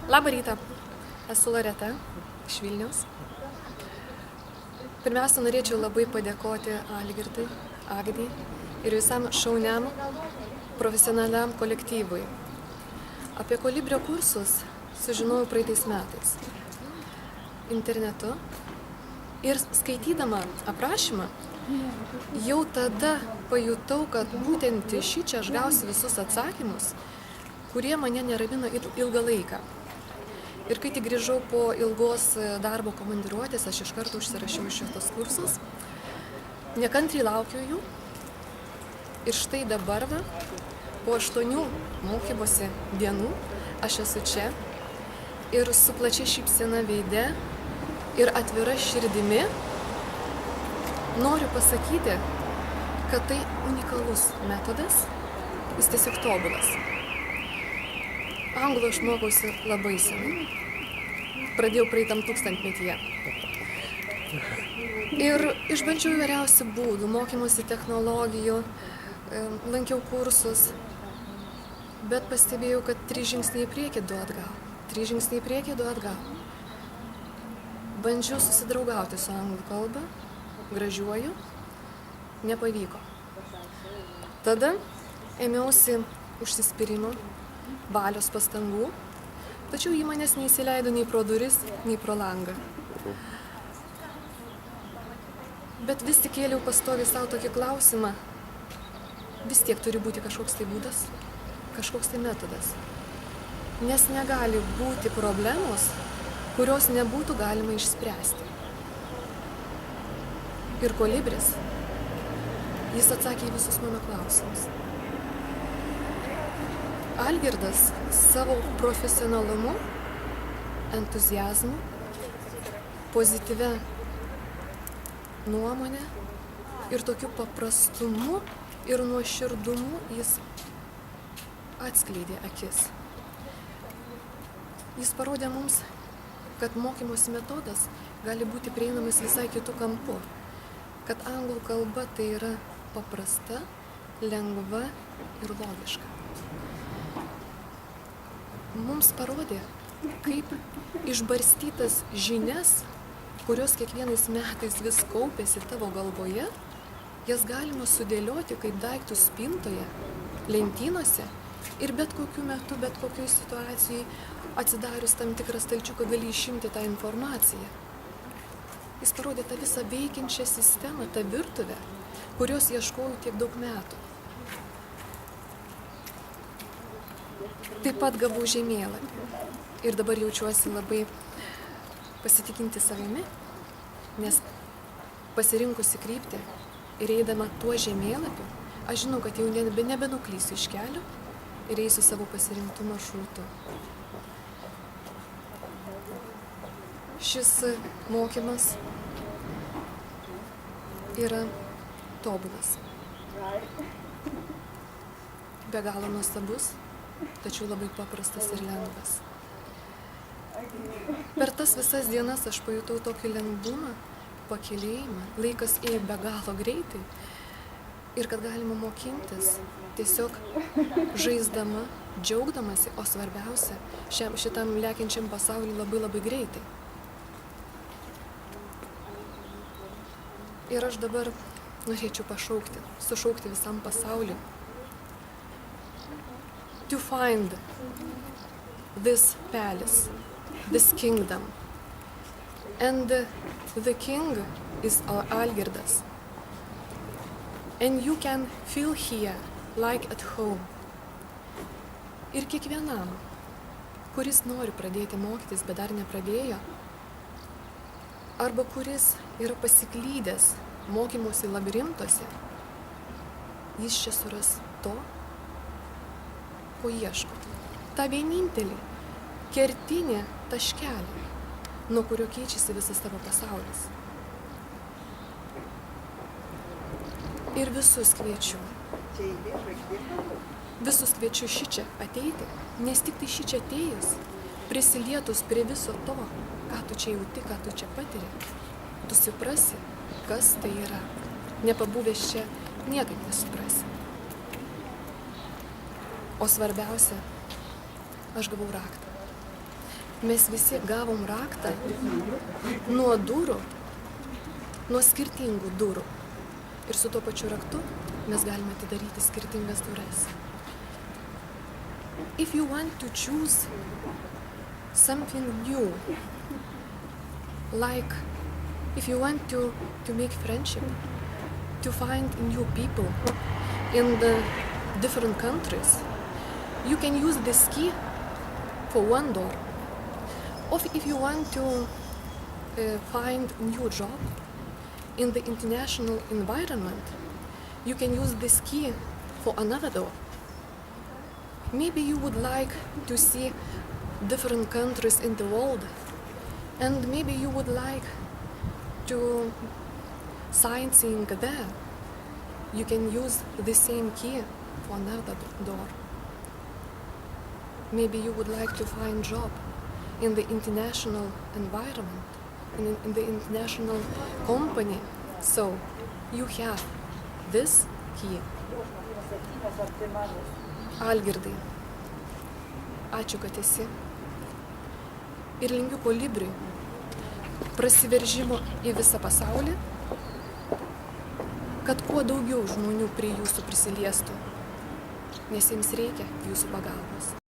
Labą rytą, esu Loreta iš Vilniaus. Pirmiausia, norėčiau labai padėkoti Algirdai, Agnei ir visam šauniam profesionaliam kolektyvui. Apie kolibrio kursus sužinojau praeitais metais internetu ir skaitydama aprašymą jau tada pajutau, kad būtent iš čia aš gausiu visus atsakymus, kurie mane neramino ilgą laiką. Ir kai tik grįžau po ilgos darbo komandiruotės, aš iš karto užsirašiau šitos kursus. Nekantriai laukiau jų. Ir štai dabar, po 8 mokymosi dienų, aš esu čia. Ir su plačia šypsena veide ir atvira širdimi noriu pasakyti, kad tai unikalus metodas, jis tiesiog tobulas. Anglų aš mokausi labai senai. Pradėjau praeitam 1000-metyje. Ir išbandžiau įvairiausių būdų, mokymosi technologijų, lankiau kursus, bet pastebėjau, kad 3 žingsniai į priekį, 2 atgal. 3 žingsniai į priekį, 2 atgal. Bandžiau susidraugauti su anglų kalba, gražiuoju, nepavyko. Tada ėmiausi užsispyrimo, valios pastangų, tačiau į manęs neįsileido nei pro duris, nei pro langą. Bet vis tik kėliau pastoviai savo tokį klausimą, vis tiek turi būti kažkoks tai būdas, kažkoks tai metodas. Nes negali būti problemos, kurios nebūtų galima išspręsti. Ir kolibris, jis atsakė į visus mano klausimus. Algirdas savo profesionalumu, entuziazmu, pozityvia nuomonė ir tokiu paprastumu ir nuoširdumu jis atskleidė akis. Jis parodė mums, kad mokymosi metodas gali būti prieinamas visai kitų kampų, kad anglų kalba tai yra paprasta, lengva ir logiška. Mums parodė, kaip išbarstytas žinias, kurios kiekvienais metais vis kaupėsi tavo galvoje, jas galima sudėlioti kaip daiktus spintoje, lentynose ir bet kokiu metu, bet kokioj situacijai atsidarius tam tikrą stalčiuką gali išimti tą informaciją. Jis parodė tą visą veikiančią sistemą, tą virtuvę, kurios ieškojau tiek daug metų. Taip pat gavau žemėlapį ir dabar jaučiuosi labai pasitikinti savimi, nes pasirinkusi kryptį ir eidama tuo žemėlapiu, aš žinau, kad jau nebenuklysiu iš kelio ir eisiu savo pasirinktų maršrutų. Šis mokymas yra tobulas, be galo nuostabus, tačiau labai paprastas ir lengvas. Per tas visas dienas aš pajutau tokį lengvumą, pakylėjimą, laikas ėjo be galo greitai ir kad galima mokintis tiesiog žaisdama, džiaugdamasi, o svarbiausia, šitam lekiančiam pasauliu labai greitai. Ir aš dabar norėčiau sušaukti visam pasauliu, to find this palace, this kingdom. And the king is Algirdas. And you can feel here like at home. Ir kiekvienam, kuris nori pradėti mokytis, bet dar nepradėjo, arba kuris yra pasiklydęs mokymosi labirintuose, jis čia suras to, ko ieško. Ta vienintelė, kertinė taškelė, nuo kurio keičiasi visas tavo pasaulis. Ir visus kviečiu šičia ateiti, nes tik tai šičia atėjus, prisilietus prie viso to, ką tu čia jauti, ką tu čia patiri, tu suprasi, kas tai yra. Nepabuvęs čia, niekaip nesuprasi. O svarbiausia, aš gavau raktą. mes visi gavom raktą nuo durų, nuo skirtingų durų. Ir su tuo pačiu raktu mes galime atidaryti skirtingas duris. If you want to choose something new, like if you want to make friendship, to find new people in the different countries, you can use this key for one door. Or if you want to find new job in the international environment, you can use this key for another door. Maybe you would like to see different countries in the world, and maybe you would like to sightseeing there. You can use the same key for another door. Maybe you would like to find job in the international environment, in the international company. So you have this key. Algirdai, ačiū, kad esi. Ir linkiu Kolibriui prasiveržimo į visą pasaulį, kad kuo daugiau žmonių prie jūsų prisiliestų, nes jiems reikia jūsų pagalbos.